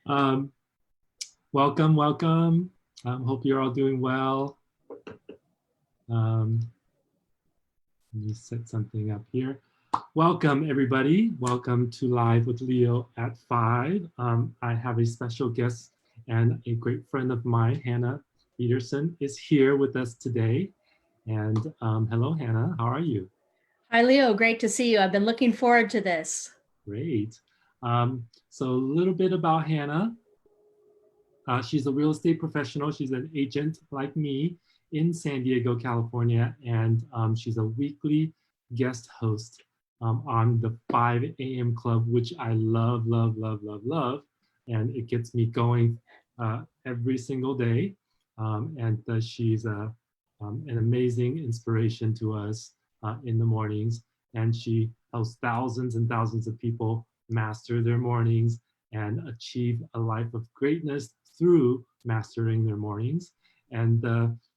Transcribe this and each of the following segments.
Um, welcome, welcome. Hope you're all doing well. Let me set something up here. Welcome, everybody. Welcome to Live with Leo at 5. I have a special guest and a great friend of mine, Hanna Bederson, is here with us today. And hello, Hanna. How are you? Hi, Leo. Great to see you. I've been looking forward to this. Great. So a little bit about Hanna. She's a real estate professional. She's an agent like me in San Diego, California, and she's a weekly guest host on the 5 a.m. club, which I love, love, love, love, love. And it gets me going every single day. She's an amazing inspiration to us in the mornings. And she helps thousands and thousands of people master their mornings and achieve a life of greatness through mastering their mornings. And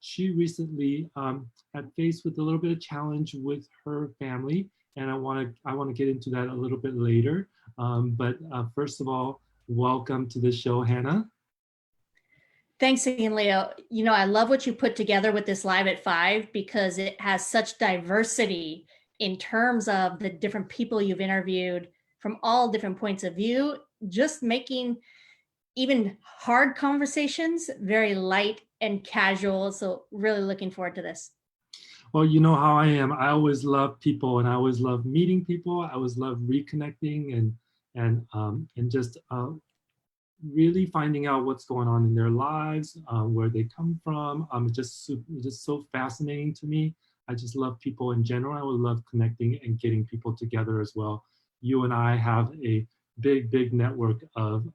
she recently had faced with a little bit of challenge with her family, and I want to get into that a little bit later. But first of all, welcome to the show, Hanna. Thanks again, Leo. You know, I love what you put together with this Live at 5 because it has such diversity in terms of the different people you've interviewed from all different points of view, just making even hard conversations very light and casual. So really looking forward to this. Well, you know how I am. I always love people, and I always love meeting people. I always love reconnecting and just really finding out what's going on in their lives, where they come from. It's just so fascinating to me. I just love people in general. I would love connecting and getting people together as well. You and I have a big, big network of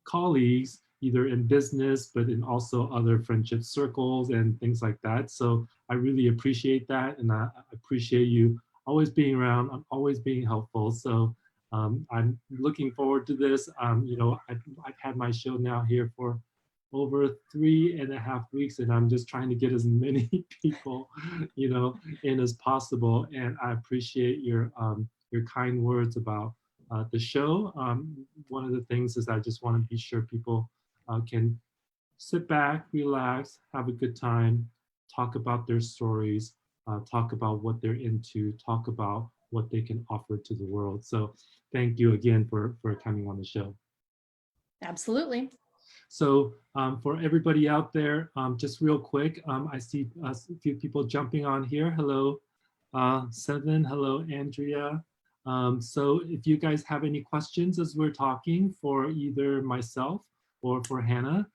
colleagues, either in business, but in also other friendship circles and things like that. So I really appreciate that. And I appreciate you always being around, always being helpful. So I'm looking forward to this. You know, I've had my show now here for over 3.5 weeks, and I'm just trying to get as many people, you know, in as possible. And I appreciate your kind words about the show. One of the things is I just want to be sure people can sit back, relax, have a good time, talk about their stories, talk about what they're into, talk about what they can offer to the world. So thank you again for coming on the show. Absolutely. So for everybody out there, just real quick, I see a few people jumping on here. Hello, Seven. Hello, Andrea. So if you guys have any questions as we're talking for either myself or for Hanna,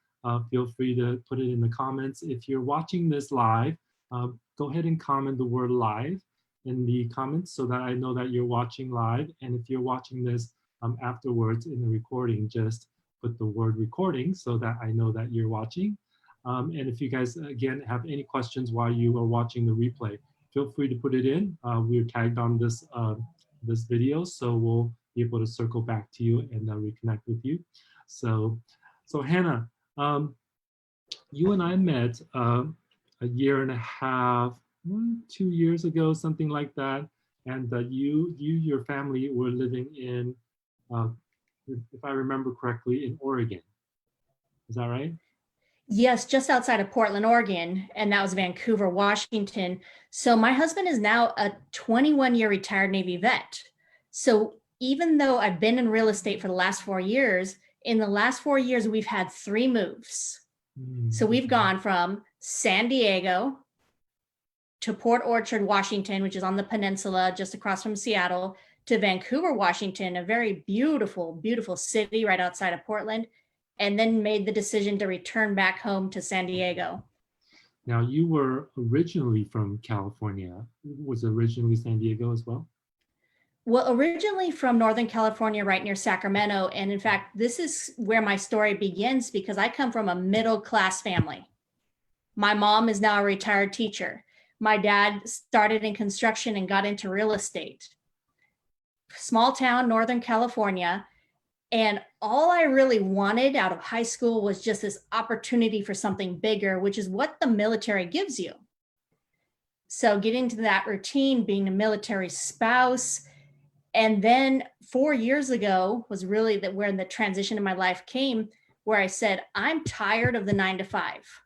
feel free to put it in the comments. If you're watching this live, go ahead and comment the word live in the comments so that I know that you're watching live. And if you're watching this afterwards in the recording, just put the word recording so that I know that you're watching. And if you guys, again, have any questions while you are watching the replay, feel free to put it in. We're tagged on this this video, so we'll be able to circle back to you and reconnect with you. So Hanna, you and I met a 1.5 years, 2 years ago, something like that. And your family were living in, if I remember correctly, in Oregon. Is that right? Yes, just outside of Portland, Oregon, and that was Vancouver, Washington. So my husband is now a 21-year retired Navy vet. So even though I've been in real estate for the last 4 years, in the last 4 years, we've had 3 moves. So we've gone from San Diego to Port Orchard, Washington, which is on the peninsula just across from Seattle, to Vancouver, Washington, a very beautiful, beautiful city right outside of Portland, and then made the decision to return back home to San Diego. Now, you were originally from California. Was it originally San Diego as well? Well, originally from Northern California, right near Sacramento. And in fact, this is where my story begins because I come from a middle-class family. My mom is now a retired teacher. My dad started in construction and got into real estate. Small town, Northern California. And all I really wanted out of high school was just this opportunity for something bigger, which is what the military gives you. So getting to that routine, being a military spouse, And then 4 years ago was really that where the transition in my life came, where I said, I'm tired of the 9 to 5.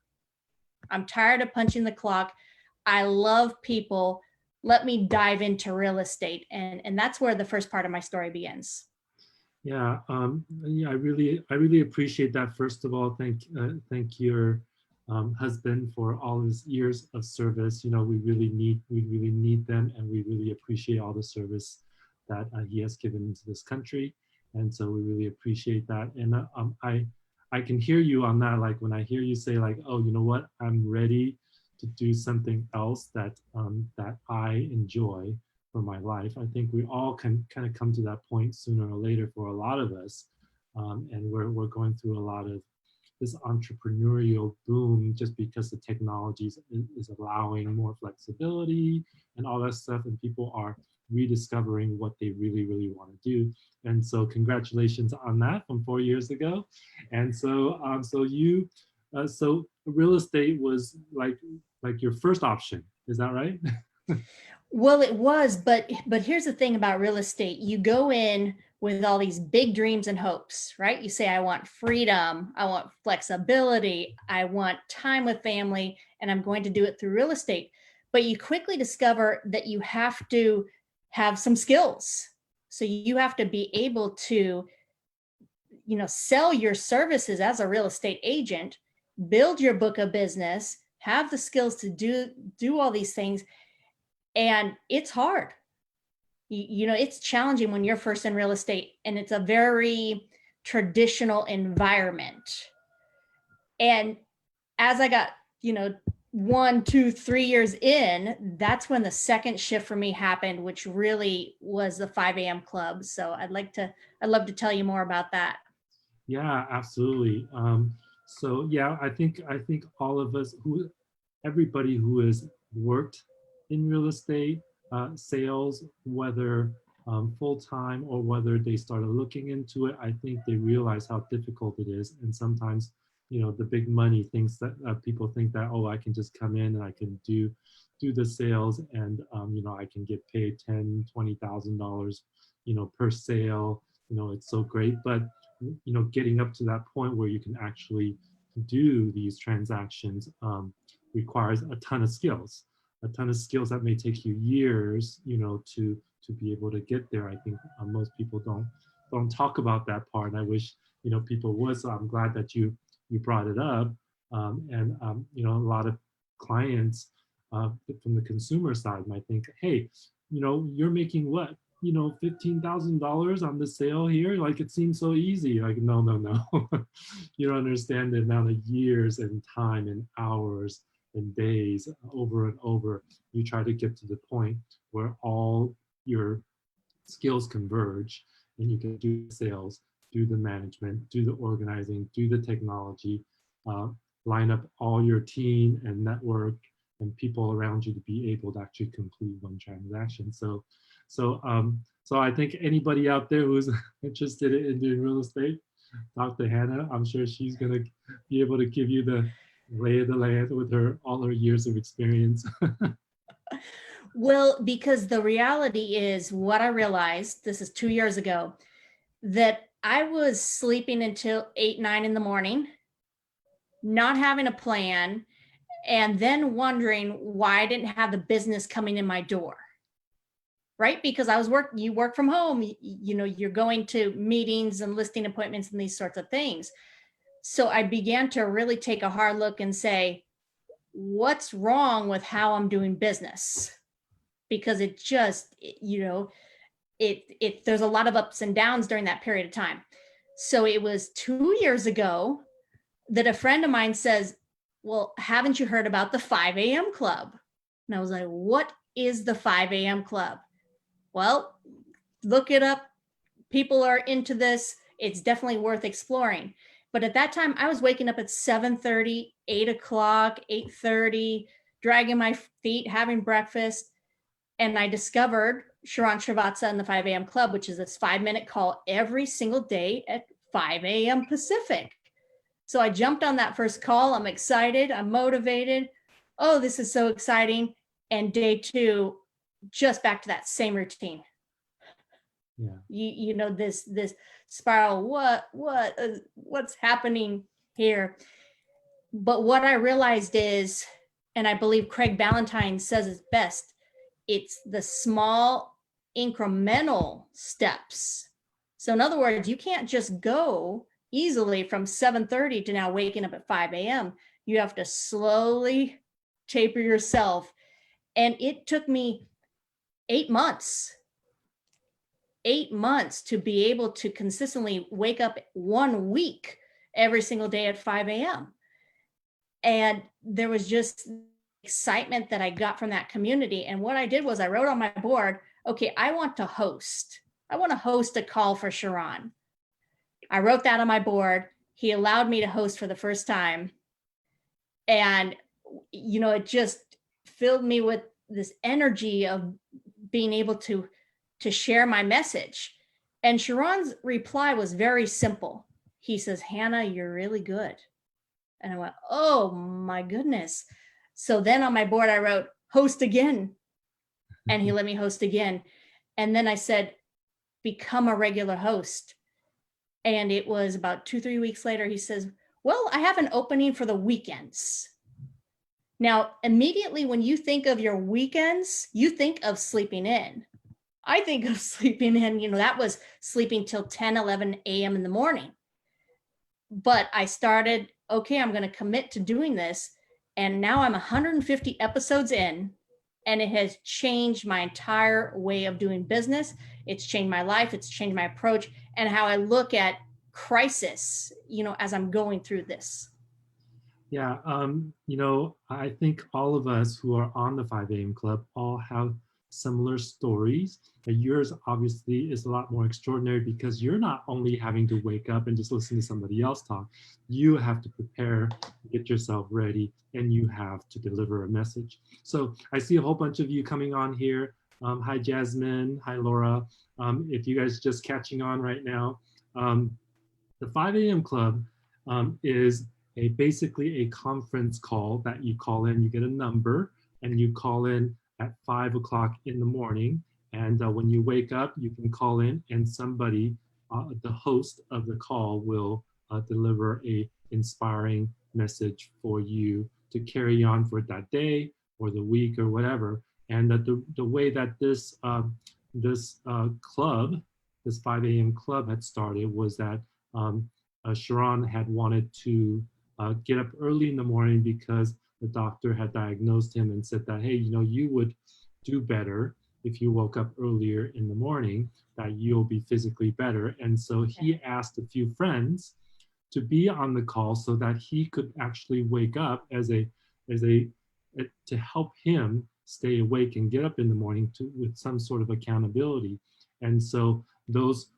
I'm tired of punching the clock. I love people. Let me dive into real estate. And that's where the first part of my story begins. Yeah, I really appreciate that. First of all, thank your husband for all his years of service. You know, we really need them, and we really appreciate all the service that he has given to this country, and so we really appreciate that. And I can hear you on that. Like when I hear you say like, oh, you know what, I'm ready to do something else that I enjoy for my life. I think we all can kind of come to that point sooner or later for a lot of us. And we're going through a lot of this entrepreneurial boom just because the technology is allowing more flexibility and all that stuff. And people are rediscovering what they really, really want to do. And so congratulations on that from 4 years ago. And so real estate was like your first option. Is that right? Well, it was, but here's the thing about real estate. You go in with all these big dreams and hopes, right? You say, I want freedom, I want flexibility, I want time with family, and I'm going to do it through real estate. But you quickly discover that you have to have some skills. So you have to be able to, sell your services as a real estate agent, build your book of business, have the skills to do all these things. And it's hard. It's challenging when you're first in real estate, and it's a very traditional environment. And as I got, 1, 2, 3 years in, that's when the second shift for me happened, which really was the 5 a.m. club. So I'd love to tell you more about that. Yeah, absolutely. So yeah, I think all of us everybody who has worked in real estate sales, whether full-time or whether they started looking into it, I think they realize how difficult it is. And sometimes, the big money thinks that people think that, oh, I can just come in and I can do the sales, and I can get paid $10,000-$20,000, per sale. It's so great. But getting up to that point where you can actually do these transactions requires a ton of skills that may take you years, to be able to get there. I think most people don't talk about that part, and I wish people would. So I'm glad that you brought it up, and a lot of clients from the consumer side might think, hey, you're making what, $15,000 on the sale here, like it seems so easy. Like no. You don't understand the amount of years and time and hours and days over and over you try to get to the point where all your skills converge, and you can do sales, do the management, do the organizing, do the technology, uh, line up all your team and network and people around you to be able to actually complete one transaction. So I think anybody out there who's interested in doing real estate, talk to Hannah. I'm sure she's gonna be able to give you the lay of the land with all her years of experience. Well, because the reality is what I realized, this is 2 years ago, that I was sleeping until 8, 9 in the morning, not having a plan, and then wondering why I didn't have the business coming in my door. Right? Because you work from home, you're going to meetings and listing appointments and these sorts of things. So I began to really take a hard look and say, what's wrong with how I'm doing business? Because it just, there's a lot of ups and downs during that period of time. So it was 2 years ago that a friend of mine says, well, haven't you heard about the 5 a.m. club? And I was like, what is the 5 a.m. club? Well, look it up. People are into this. It's definitely worth exploring. But at that time, I was waking up at 7:30, 8 o'clock, 8:30, dragging my feet, having breakfast. And I discovered Sharon Srivatsa and the 5 a.m. Club, which is this 5-minute call every single day at 5 a.m. Pacific. So I jumped on that first call. I'm excited. I'm motivated. Oh, this is so exciting. And day 2, just back to that same routine. Yeah. You know, this spiral, what's happening here? But what I realized is, and I believe Craig Ballantyne says it best, it's the small incremental steps. So in other words, you can't just go easily from 7:30 to now waking up at 5 a.m. You have to slowly taper yourself. And it took me 8 months 8 months to be able to consistently wake up 1 week every single day at 5 a.m. And there was just excitement that I got from that community. And what I did was I wrote on my board, okay, I want to host. I want to host a call for Sharon. I wrote that on my board. He allowed me to host for the first time. And, you know, it just filled me with this energy of being able to share my message. And Sharon's reply was very simple. He says, Hannah, you're really good. And I went, oh my goodness. So then on my board, I wrote, host again. And he let me host again. And then I said, become a regular host. And it was about 2-3 weeks later, he says, well, I have an opening for the weekends. Now, immediately when you think of your weekends, you think of sleeping in. I think of sleeping in, you know, that was sleeping till 10, 11 a.m. in the morning. But I started, okay, I'm going to commit to doing this. And now I'm 150 episodes in, and it has changed my entire way of doing business. It's changed my life. It's changed my approach and how I look at crisis, you know, as I'm going through this. Yeah, you know, I think all of us who are on the 5 a.m. Club all have similar stories. Yours obviously is a lot more extraordinary because you're not only having to wake up and just listen to somebody else talk, you have to prepare, get yourself ready, and you have to deliver a message. So I see a whole bunch of you coming on here. Hi, Jasmine. Hi, Laura. If you guys are just catching on right now, the 5 a.m. Club is basically a conference call that you call in. You get a number and you call in at 5 o'clock in the morning. And when you wake up, you can call in and somebody, the host of the call, will deliver a inspiring message for you to carry on for that day or the week or whatever. And that the way that this club, this 5 a.m. club had started was that Sharon had wanted to get up early in the morning because the doctor had diagnosed him and said that, hey, you know, you would do better if you woke up earlier in the morning, that you'll be physically better. And so he asked a few friends to be on the call so that he could actually wake up to help him stay awake and get up in the morning with some sort of accountability. And so those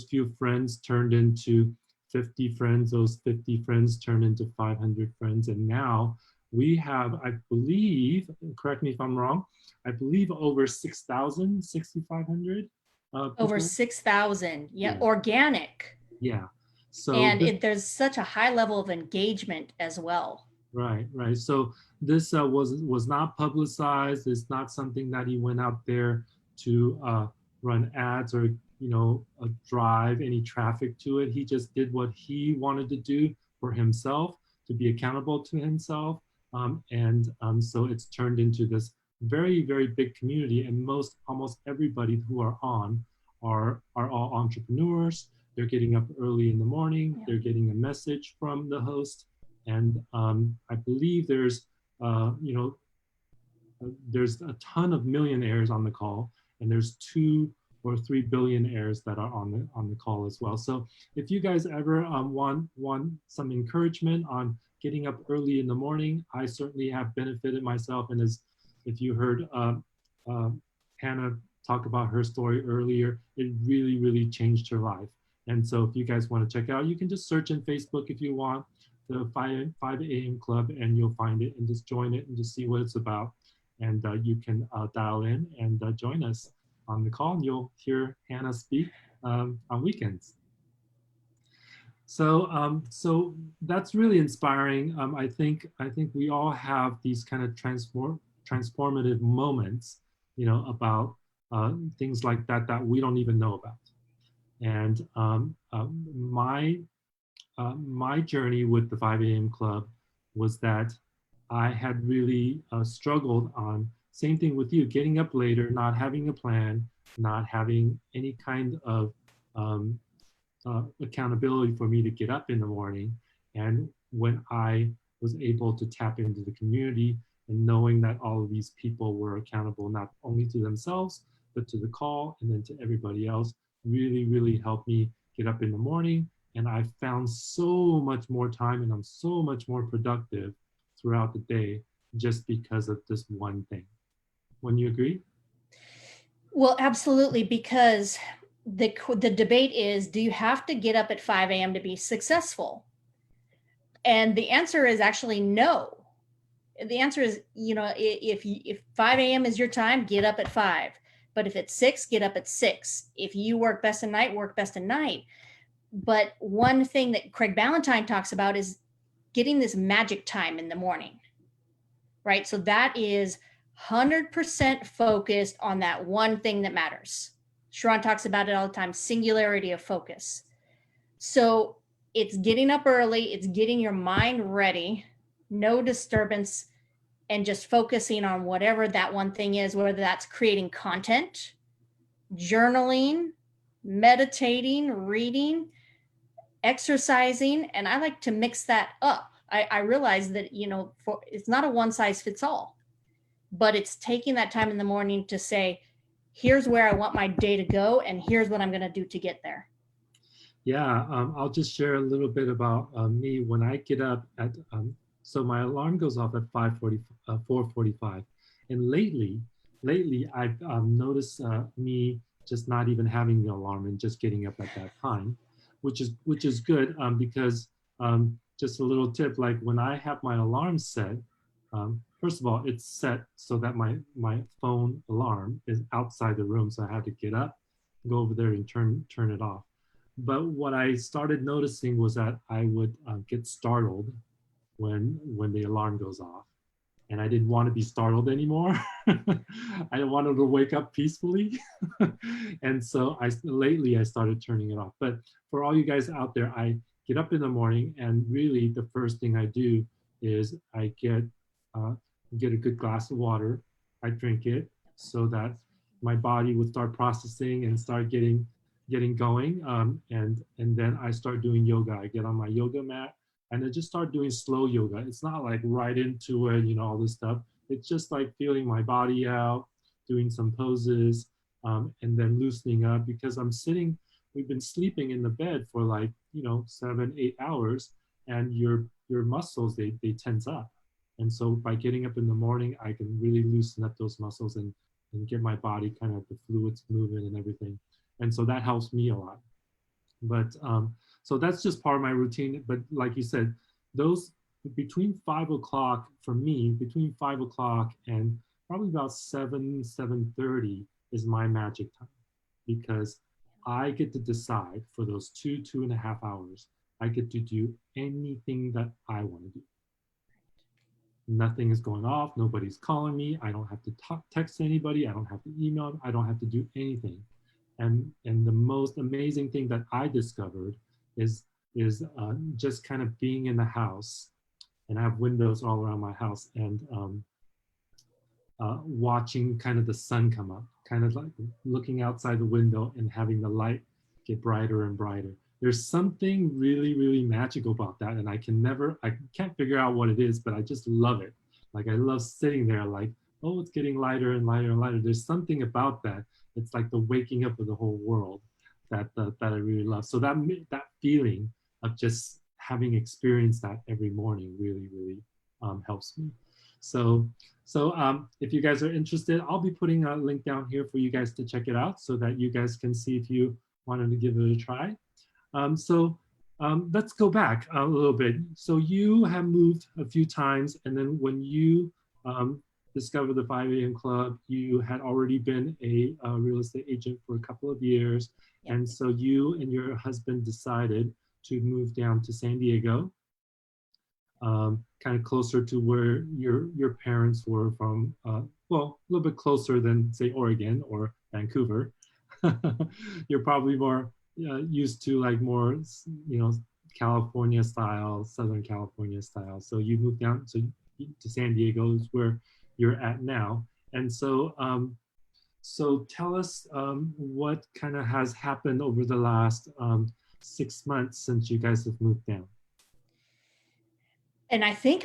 few friends turned into 50 friends, those 50 friends turned into 500 friends. And now we have, I believe, correct me if I'm wrong, I believe over 6,000, 6,500. Over 6,000, yeah, organic. Yeah. So and there's such a high level of engagement as well. Right. So this was not publicized. It's not something that he went out there to run ads or drive any traffic to it. He just did what he wanted to do for himself, to be accountable to himself, so it's turned into this very, very big community. And almost everybody who are on are all entrepreneurs. They're getting up early in the morning. Yeah. They're getting a message from the host. And I believe there's a ton of millionaires on the call, and there's 2 or 3 billionaires that are on the call as well. So if you guys ever want some encouragement on getting up early in the morning, I certainly have benefited myself. And if you heard Hannah talk about her story earlier, it really, really changed her life. And so if you guys want to check out, you can just search in Facebook if you want, the 5 a.m. Club, and you'll find it, and just join it and just see what it's about. And you can dial in and join us on the call, and you'll hear Hannah speak on weekends. So that's really inspiring. I think we all have these kind of transformative moments, about things like that we don't even know about. And my journey with the 5 a.m. club was that I had really struggled on, same thing with you, getting up later, not having a plan, not having any kind of um, accountability for me to get up in the morning. And when I was able to tap into the community and knowing that all of these people were accountable not only to themselves, but to the call and then to everybody else, really, really helped me get up in the morning. And I found so much more time and I'm so much more productive throughout the day just because of this one thing. Wouldn't you agree? Well, absolutely, because the debate is, do you have to get up at 5 a.m. to be successful? And the answer is actually no. The answer is, if 5 a.m. is your time, get up at 5. But if it's 6, get up at 6. If you work best at night, work best at night. But one thing that Craig Ballantyne talks about is getting this magic time in the morning, right? So that is 100% focused on that one thing that matters. Sharon talks about it all the time, singularity of focus. So it's getting up early, it's getting your mind ready, no disturbance, and just focusing on whatever that one thing is, whether that's creating content, journaling, meditating, reading, exercising. And I like to mix that up. I realize that, it's not a one size fits all, but it's taking that time in the morning to say, here's where I want my day to go, and here's what I'm going to do to get there. Yeah, I'll just share a little bit about me when I get up at, so my alarm goes off at 4:45. And lately I've noticed me just not even having the alarm and just getting up at that time, which is good because just a little tip, like when I have my alarm set, first of all, it's set so that my phone alarm is outside the room. So I have to get up, go over there and turn it off. But what I started noticing was that I would get startled when the alarm goes off, and I didn't want to be startled anymore. I wanted to wake up peacefully, and so lately I started turning it off. But for all you guys out there, I get up in the morning, and really the first thing I do is I uh, get a good glass of water. I drink it so that my body would start processing and start getting going. And then I start doing yoga. I get on my yoga mat and I just start doing slow yoga. It's not like right into it, all this stuff. It's just like feeling my body out, doing some poses, and then loosening up because we've been sleeping in the bed for like, 7, 8 hours, and your muscles, they tense up. And so by getting up in the morning, I can really loosen up those muscles and get my body kind of the fluids moving and everything. And so that helps me a lot. But so that's just part of my routine. But like you said, those between 5 o'clock for me, between 5 o'clock and probably about 7:30 is my magic time because I get to decide for those 2.5 hours. I get to do anything that I want to do. Nothing is going off. Nobody's calling me. I don't have to text anybody. I don't have to email. I don't have to do anything. And the most amazing thing that I discovered is just kind of being in the house, and I have windows all around my house, and watching kind of the sun come up, kind of like looking outside the window and having the light get brighter and brighter. There's something really, really magical about that, and I can't figure out what it is, but I just love it. Like I love sitting there, like, oh, it's getting lighter and lighter and lighter. There's something about that. It's like the waking up of the whole world that I really love. So that feeling of just having experienced that every morning really, really helps me. So if you guys are interested, I'll be putting a link down here for you guys to check it out so that you guys can see if you wanted to give it a try. Let's go back a little bit. So you have moved a few times, and then when you discovered the 5 a.m. Club, you had already been a real estate agent for a couple of years. Yep. And so you and your husband decided to move down to San Diego, kind of closer to where your parents were from, well, a little bit closer than say Oregon or Vancouver. You're probably more used to like more, California style, Southern California style. So you moved down to San Diego is where you're at now. And so tell us what kind of has happened over the last 6 months since you guys have moved down. And I think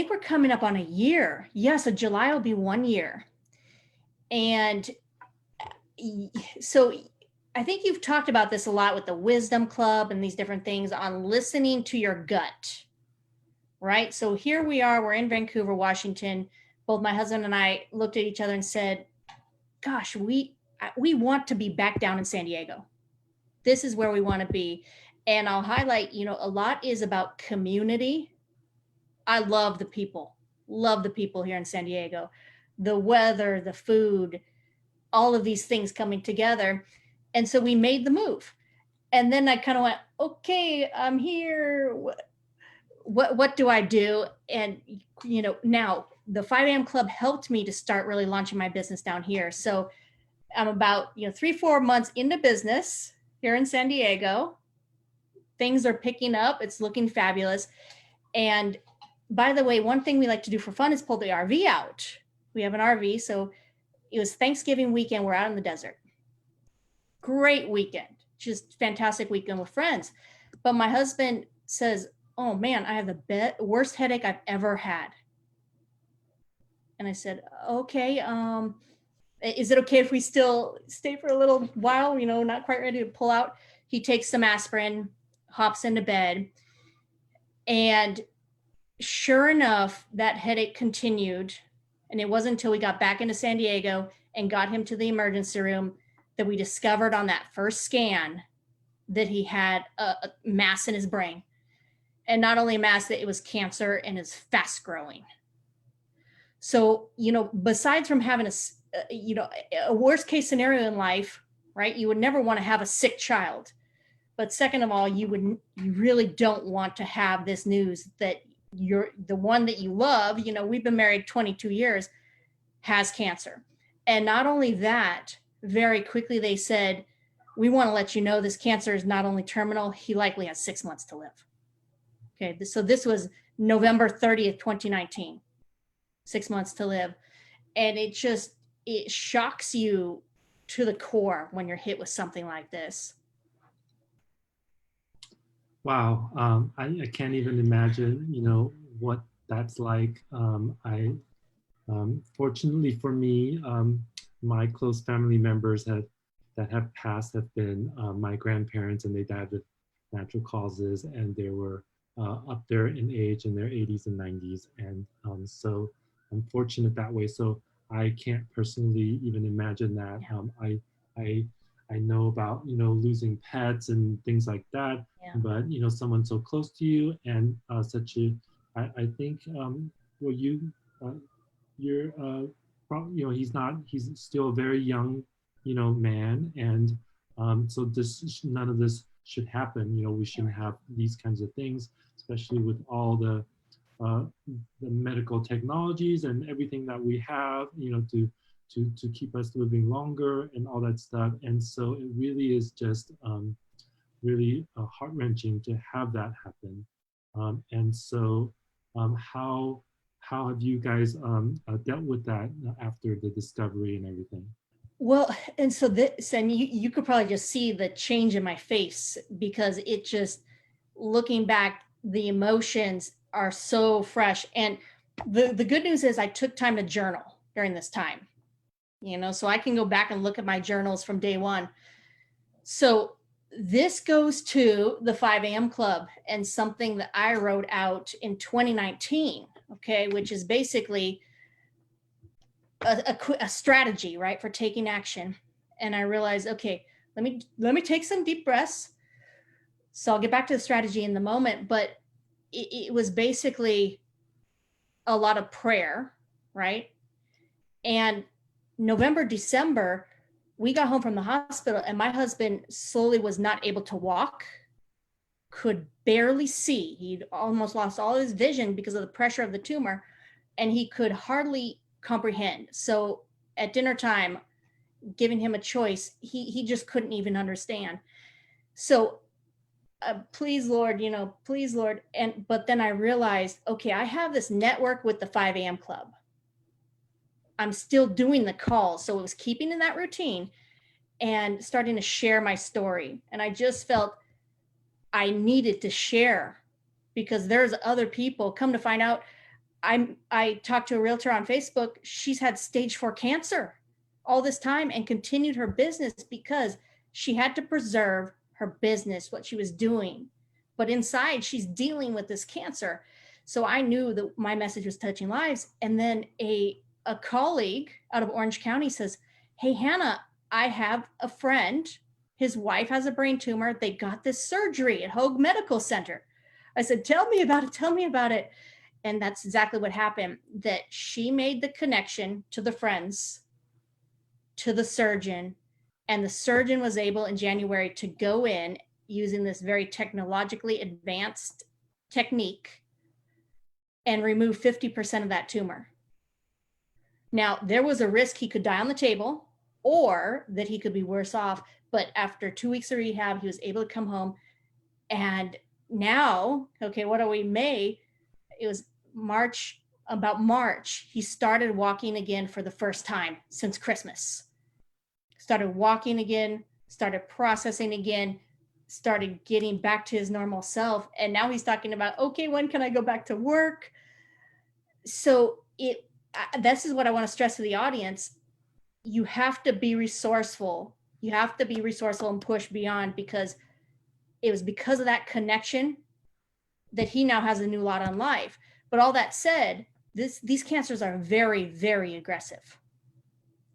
we're coming up on a year. Yeah, so July will be 1 year. And so I think you've talked about this a lot with the Wisdom Club and these different things on listening to your gut, right? So here we are, we're in Vancouver, Washington. Both my husband and I looked at each other and said, gosh, we want to be back down in San Diego. This is where we want to be. And I'll highlight, a lot is about community. I love the people here in San Diego, the weather, the food, all of these things coming together. And so we made the move. And then I kind of went, okay, I'm here. What do I do? And, now the 5 a.m. Club helped me to start really launching my business down here. So I'm about, 3-4 months into business here in San Diego. Things are picking up. It's looking fabulous. And by the way, one thing we like to do for fun is pull the RV out. We have an RV. So it was Thanksgiving weekend. We're out in the desert. Great weekend. Just fantastic weekend with friends. But my husband says, oh man, I have the worst headache I've ever had. And I said, okay, is it okay if we still stay for a little while, not quite ready to pull out? He takes some aspirin, hops into bed. And sure enough, that headache continued. And it wasn't until we got back into San Diego and got him to the emergency room that we discovered on that first scan that he had a mass in his brain. And not only a mass, that it was cancer and is fast growing. So, besides from having a worst case scenario in life, right? You would never want to have a sick child. But second of all, you really don't want to have this news that the one that you love, we've been married 22 years, has cancer. And not only that, very quickly they said, we want to let you know this cancer is not only terminal, he likely has 6 months to live. Okay, so this was November 30th, 2019, 6 months to live. And it shocks you to the core when you're hit with something like this. Wow, I can't even imagine, what that's like. Fortunately for me, my close family members that have passed have been my grandparents, and they died of natural causes, and they were up there in age in their 80s and 90s, and so I'm fortunate that way. So I can't personally even imagine that. I know about losing pets and things like that, but someone so close to you and I think well you're he's still a very young man, and so none of this should happen. We shouldn't have these kinds of things, especially with all the medical technologies and everything that we have, to keep us living longer and all that stuff. And so it really is just really heart-wrenching to have that happen. And so how have you guys dealt with that after the discovery and everything? Well, and so this, and you could probably just see the change in my face, because it just, looking back, the emotions are so fresh. And the good news is I took time to journal during this time, so I can go back and look at my journals from day one. So this goes to the 5 a.m. Club and something that I wrote out in 2019, okay, which is basically a strategy, right, for taking action. And I realized, okay, let me take some deep breaths. So I'll get back to the strategy in the moment, but it was basically a lot of prayer, right? And November, December, we got home from the hospital and my husband slowly was not able to walk, could barely see. He'd almost lost all his vision because of the pressure of the tumor, and he could hardly comprehend. So at dinner time, giving him a choice, he just couldn't even understand. So please, Lord, please, Lord. But then I realized, okay, I have this network with the 5 a.m. club. I'm still doing the calls. So it was keeping in that routine and starting to share my story. And I just felt I needed to share because there's other people. Come to find out, I talked to a realtor on Facebook. She's had stage 4 cancer all this time and continued her business because she had to preserve her business, what she was doing. But inside, she's dealing with this cancer. So I knew that my message was touching lives. And then a colleague out of Orange County says, "Hey, Hannah, I have a friend. His wife has a brain tumor. They got this surgery at Hoag Medical Center." I said, "Tell me about it. Tell me about it." And that's exactly what happened, that she made the connection to the friends, to the surgeon, and the surgeon was able in January to go in using this very technologically advanced technique and remove 50% of that tumor. Now, there was a risk he could die on the table or that he could be worse off. But after 2 weeks of rehab, he was able to come home. And now, okay, what are we, May? It was March, about March, he started walking again for the first time since Christmas. Started walking again, started processing again, started getting back to his normal self. And now he's talking about, okay, when can I go back to work? So this is what I want to stress to the audience. You have to be resourceful. You have to be resourceful and push beyond, because it was because of that connection that he now has a new lot on life. But all that said, these cancers are very, very aggressive.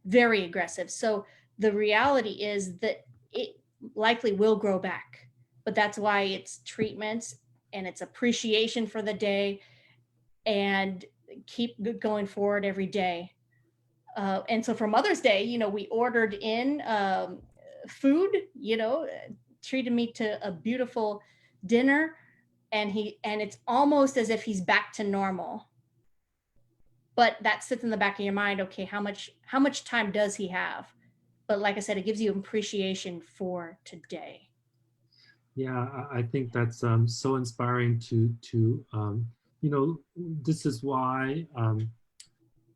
Very aggressive. So the reality is that it likely will grow back. But that's why it's treatments and it's appreciation for the day and keep going forward every day. And so for Mother's Day, we ordered in food, treated me to a beautiful dinner, and it's almost as if he's back to normal. But that sits in the back of your mind. Okay, how much time does he have? But like I said, it gives you appreciation for today. Yeah, I think that's so inspiring to this is why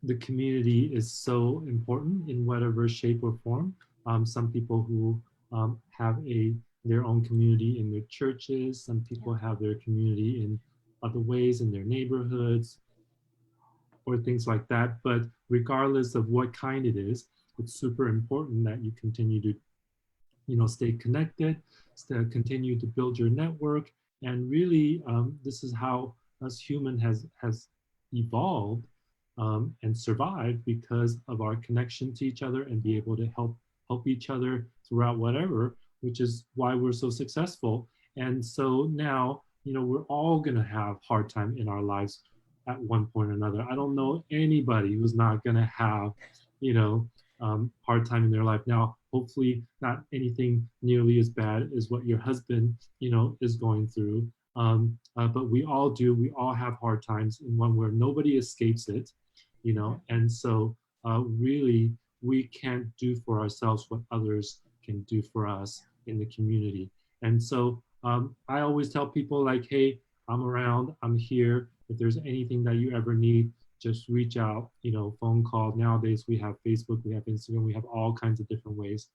the community is so important in whatever shape or form. Some people who have their own community in their churches. Some people have their community in other ways in their neighborhoods or things like that. But regardless of what kind it is, it's super important that you continue to stay connected, continue to build your network. And really, this is how us human has evolved and survived, because of our connection to each other and be able to help each other throughout whatever, which is why we're so successful. And so now, we're all going to have hard time in our lives at one point or another. I don't know anybody who's not going to have, hard time in their life. Now, hopefully not anything nearly as bad as what your husband, is going through. But we all do. We all have hard times in one where nobody escapes it, and so really we can't do for ourselves what others can do for us in the community. And so I always tell people, like, hey, I'm around, I'm here. If there's anything that you ever need, just reach out, phone call. Nowadays we have Facebook, we have Instagram, we have all kinds of different ways,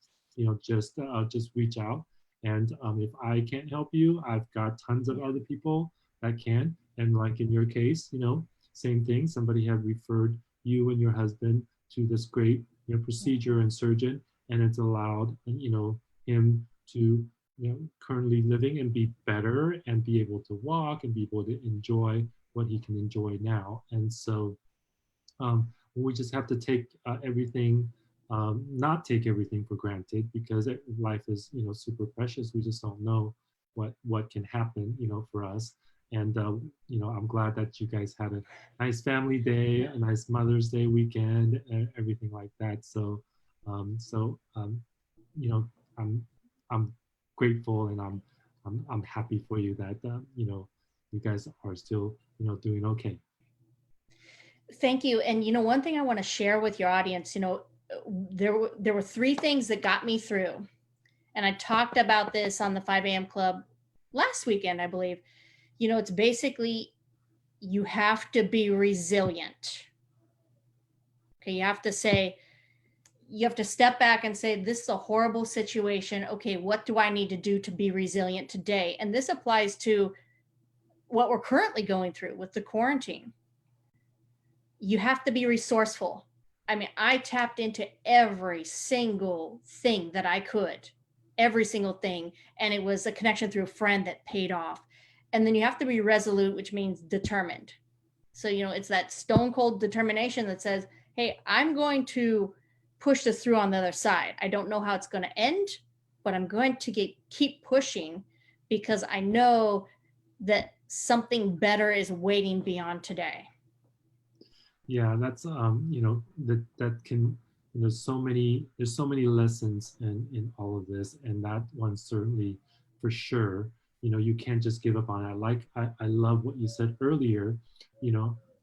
just reach out. And if I can't help you, I've got tons of other people that can. And like in your case, same thing, somebody had referred you and your husband to this great, procedure and surgeon, and it's allowed, him to, currently living and be better and be able to walk and be able to enjoy what he can enjoy now. And so we just have to take everything, not take everything for granted, because life is, super precious. We just don't know what can happen, for us. And, I'm glad that you guys had a nice family day, a nice Mother's Day weekend, and everything like that. So, I'm grateful, and I'm happy for you that, you guys are still, doing okay. Thank you. And one thing I want to share with your audience, there were 3 things that got me through. And I talked about this on the 5 a.m. club last weekend, I believe. It's basically you have to be resilient. Okay, you have to step back and say, this is a horrible situation. Okay, what do I need to do to be resilient today? And this applies to what we're currently going through with the quarantine. You have to be resourceful. I mean, I tapped into every single thing that I could, every single thing. And it was a connection through a friend that paid off. And then you have to be resolute, which means determined. So, it's that stone cold determination that says, hey, I'm going to push this through on the other side. I don't know how it's going to end, but I'm going to keep pushing because I know that something better is waiting beyond today. Yeah, that's that can, there's so many lessons in all of this, and that one certainly, for sure, you can't just give up on it. I love what you said earlier,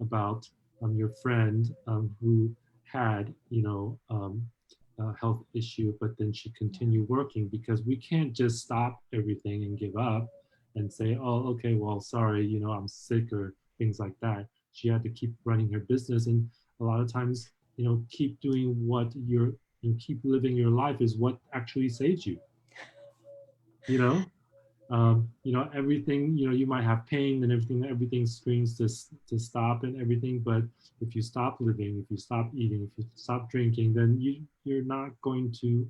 about your friend who had a health issue, but then she continued working, because we can't just stop everything and give up and say, oh, okay, well, sorry, I'm sick, or things like that. She had to keep running her business, and a lot of times, keep doing what keep living your life is what actually saves you. you know Everything, you might have pain and everything screams to stop and everything, but if you stop living, if you stop eating, if you stop drinking, then you're not going to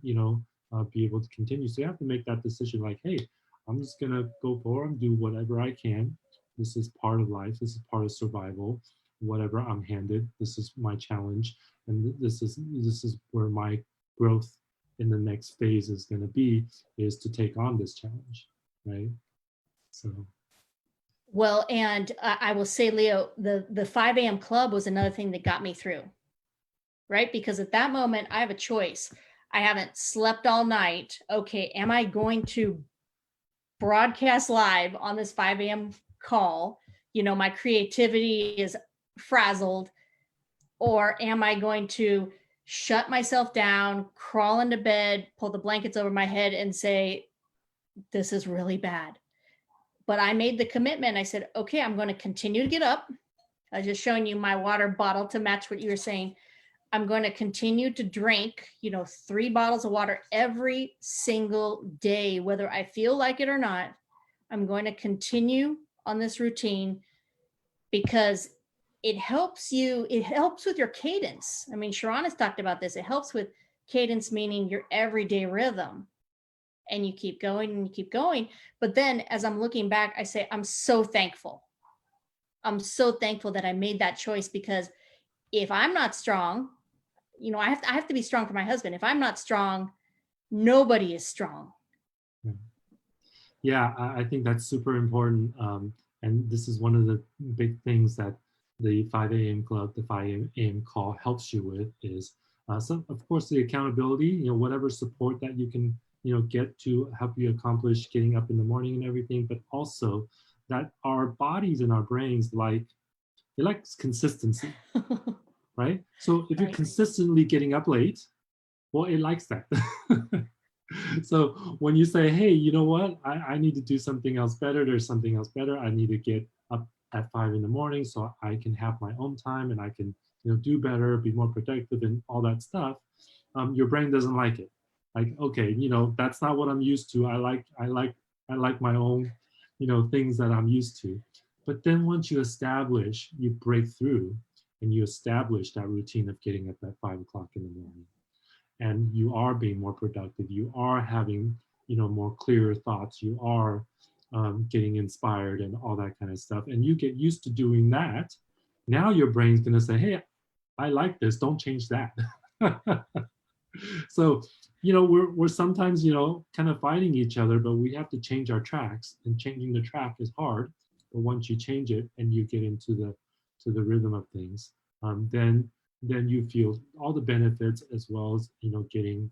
be able to continue. So you have to make that decision, like, hey, I'm just gonna go forward and do whatever I can. This is part of life, this is part of survival. Whatever I'm handed, this is my challenge, and this is where my growth in the next phase is going to be, is to take on this challenge, right? So Well, and I will say, Leo, the 5 a.m. club was another thing that got me through, right? Because at that moment, I have a choice. I haven't slept all night. Okay, am I going to broadcast live on this 5 a.m. call? My creativity is frazzled. Or am I going to shut myself down, crawl into bed, pull the blankets over my head, and say, this is really bad? But I made the commitment. I said, okay, I'm going to continue to get up. I was just showing you my water bottle to match what you were saying. I'm going to continue to drink, 3 bottles of water every single day, whether I feel like it or not. I'm going to continue on this routine because it helps with your cadence. I mean, Sharon has talked about this. It helps with cadence, meaning your everyday rhythm. And you keep going and you keep going. But then as I'm looking back, I say, I'm so thankful. I'm so thankful that I made that choice, because if I'm not strong, I have to be strong for my husband. If I'm not strong, nobody is strong. Yeah, I think that's super important. And this is one of the big things that the 5 a.m. club, the 5 a.m. call helps you with, is some, of course, the accountability, whatever support that you can, get to help you accomplish getting up in the morning and everything, but also that our bodies and our brains like consistency, right? So if you're consistently getting up late, well, it likes that. So when you say, hey, you know what, I need to do something else better, there's something else better, I need to get up at 5 in the morning so I can have my own time and I can do better, be more productive and all that stuff, your brain doesn't like it. Like, okay, that's not what I'm used to. I like my own things that I'm used to. But then once you break through and you establish that routine of getting up at 5 o'clock in the morning, and you are being more productive, you are having more clearer thoughts, you are getting inspired and all that kind of stuff, and you get used to doing that, now your brain's going to say, hey, I like this, don't change that. So we're sometimes kind of fighting each other, but we have to change our tracks, and changing the track is hard, but once you change it and you get into the rhythm of things, then you feel all the benefits, as well as getting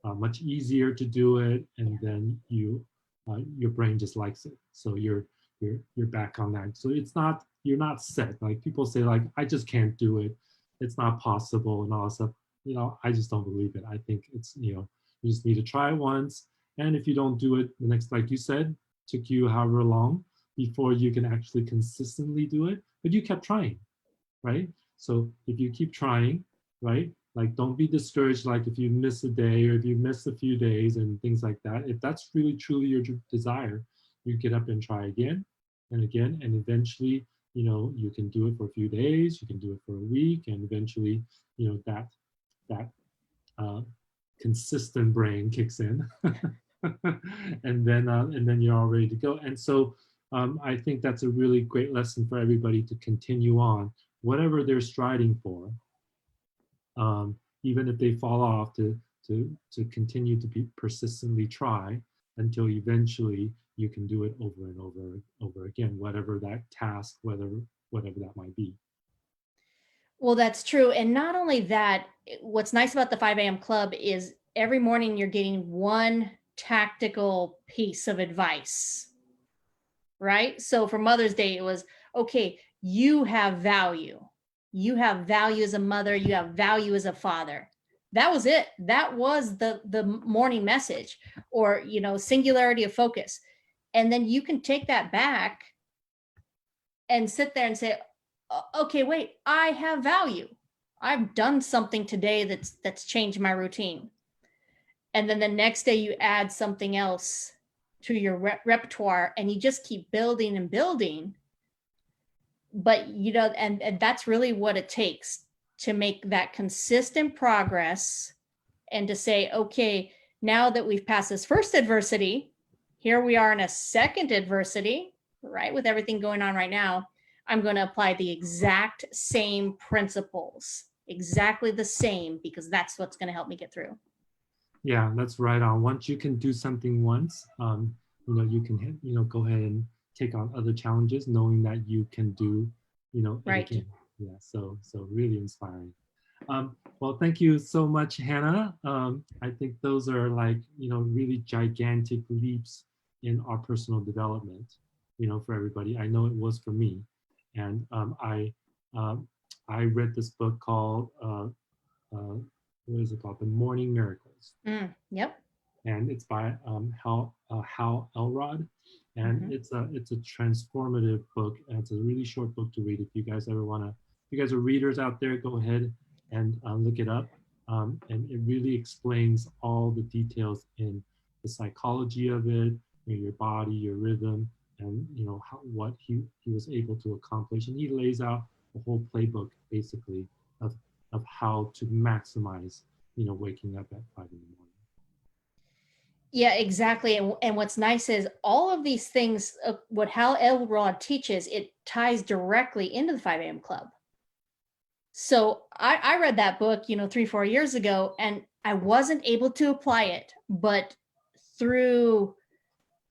much easier to do it, and then your brain just likes it, so you're back on that. So you're not set. Like people say, like, I just can't do it, it's not possible and all that stuff. I just don't believe it. I think it's You just need to try it once. And if you don't do it the next, like you said, took you however long before you can actually consistently do it, but you kept trying, right? So if you keep trying, right? Like don't be discouraged, like if you miss a day or if you miss a few days and things like that. If that's really truly your desire, you get up and try again and again, and eventually, you know, you can do it for a few days, you can do it for a week, and eventually, you know, that uh, consistent brain kicks in, and then you're all ready to go. And so I think that's a really great lesson for everybody to continue on whatever they're striding for, even if they fall off, to continue to be persistently try until eventually you can do it over and over again, whatever that task, whatever that might be. Well, that's true. And not only that, what's nice about the 5 a.m. club is every morning you're getting one tactical piece of advice, right? So for Mother's Day, it was okay, you have value. You have value as a mother, you have value as a father. That was it. That was the morning message, or you know, singularity of focus. And then you can take that back and sit there and say, okay, wait, I have value. I've done something today that's changed my routine. And then the next day you add something else to your repertoire, and you just keep building and building. But you know, and that's really what it takes to make that consistent progress, and to say, okay, now that we've passed this first adversity, here we are in a second adversity, right? With everything going on right now, I'm going to apply the exact same principles, exactly the same, because that's what's going to help me get through. Yeah, that's right on. Once you can do something once, you know, you can, you know, go ahead and take on other challenges, knowing that you can do, you know, it Right. again. Yeah, so really inspiring. Well, thank you so much, Hannah. I think those are like, you know, really gigantic leaps in our personal development, you know, for everybody. I know it was for me. And um, I read this book called, what is it called? The Morning Miracles. Yep. And it's by Hal Elrod. And Mhm. it's a transformative book, and it's a really short book to read. If you guys ever want to, if you guys are readers out there, go ahead and look it up. And it really explains all the details in the psychology of it, you know, your body, your rhythm, and you know what he was able to accomplish. And he lays out the whole playbook basically of how to maximize, you know, waking up at 5 in the morning. Yeah, exactly. And what's nice is all of these things, what Hal Elrod teaches, it ties directly into the 5 a.m. club. So I read that book, you know, 3-4 years ago, and I wasn't able to apply it. But through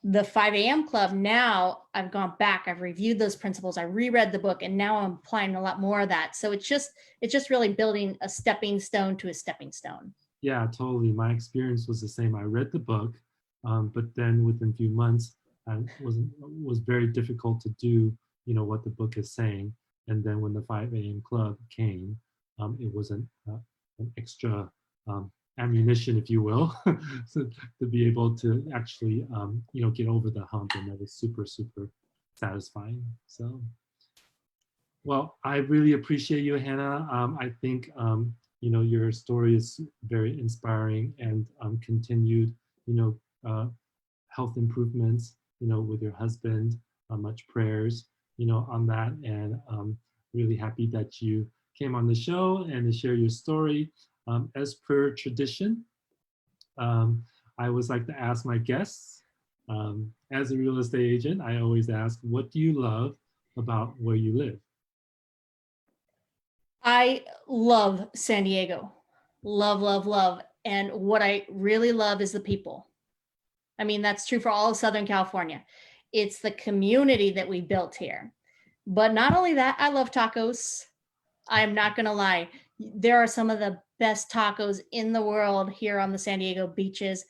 the 5 a.m. club, now I've gone back, I've reviewed those principles, I reread the book, and now I'm applying a lot more of that. So it's just really building a stepping stone to a stepping stone. Yeah, totally. My experience was the same. I read the book, but then within a few months, I was very difficult to do, you know, what the book is saying. And then when the 5 a.m. club came, it was an extra ammunition, if you will, so to be able to actually, you know, get over the hump, and that was super, super satisfying. So, well, I really appreciate you, Hannah. I think you know, your story is very inspiring, and continued, you know, health improvements, you know, with your husband. Much prayers, you know, on that, and really happy that you came on the show and to share your story. As per tradition, I always like to ask my guests. As a real estate agent, I always ask, what do you love about where you live? I love San Diego. Love, love, love. And what I really love is the people. I mean, that's true for all of Southern California. It's the community that we built here. But not only that, I love tacos. I'm not going to lie. There are some of the best tacos in the world here on the San Diego beaches.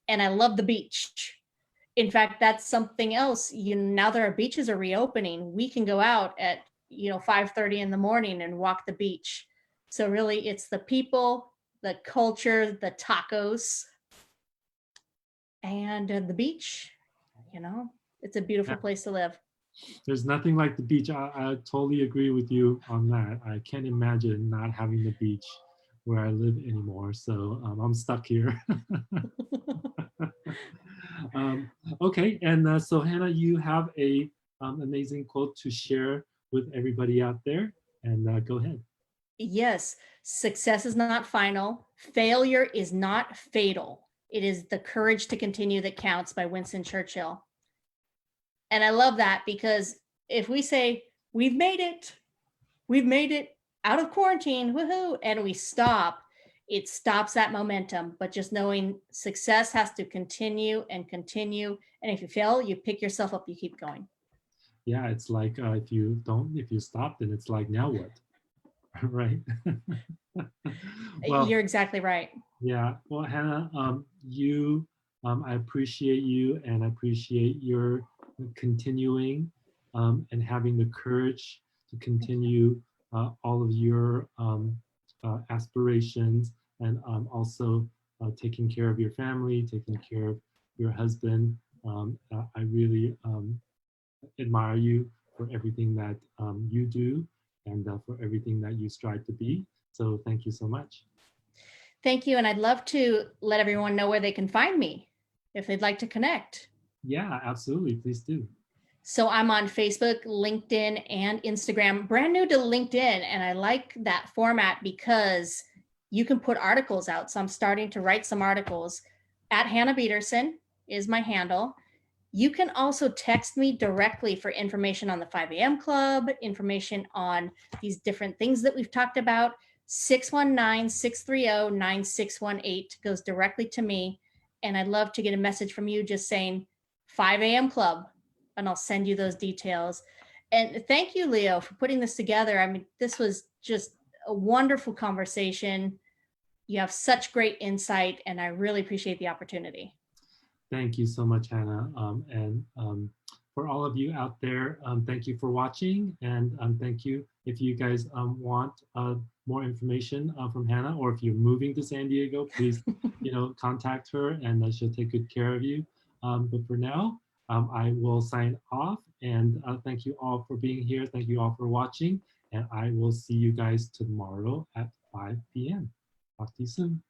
And I love the beach. In fact, that's something else. You know, now that our beaches are reopening, we can go out at, you know, 5:30 in the morning and walk the beach. So really it's the people, the culture, the tacos. and the beach. You know, it's a beautiful place to live. There's nothing like the beach. I totally agree with you on that. I can't imagine not having the beach where I live anymore. So I'm stuck here. um, okay, and so Hannah, you have a amazing quote to share with everybody out there, and go ahead. Yes, success is not final. Failure is not fatal. It is the courage to continue that counts, by Winston Churchill. And I love that, because if we say, we've made it out of quarantine, woohoo, and we stop, it stops that momentum. But just knowing success has to continue and continue. And if you fail, you pick yourself up, you keep going. Yeah, it's like if you stop, then it's like, now what? Right? Well, you're exactly right. yeah. Well, Hannah, I appreciate you, and I appreciate your continuing and having the courage to continue all of your aspirations, and also taking care of your family, taking care of your husband. I really admire you for everything that you do, and for everything that you strive to be. So thank you so much. Thank you. And I'd love to let everyone know where they can find me if they'd like to connect. Yeah, absolutely. Please do. So I'm on Facebook, LinkedIn, and Instagram. Brand new to LinkedIn. And I like that format because you can put articles out. So I'm starting to write some articles. At Hanna Bederson is my handle. You can also text me directly for information on the 5 a.m. club, information on these different things that we've talked about. 619-630-9618 goes directly to me. And I'd love to get a message from you just saying 5 a.m. club, and I'll send you those details. And thank you, Leo, for putting this together. I mean, this was just a wonderful conversation. You have such great insight, and I really appreciate the opportunity. Thank you so much, Hannah. And for all of you out there, thank you for watching. And thank you. If you guys want more information from Hannah, or if you're moving to San Diego, please contact her, and she'll take good care of you. But for now, I will sign off. And thank you all for being here. Thank you all for watching. And I will see you guys tomorrow at 5 p.m. Talk to you soon.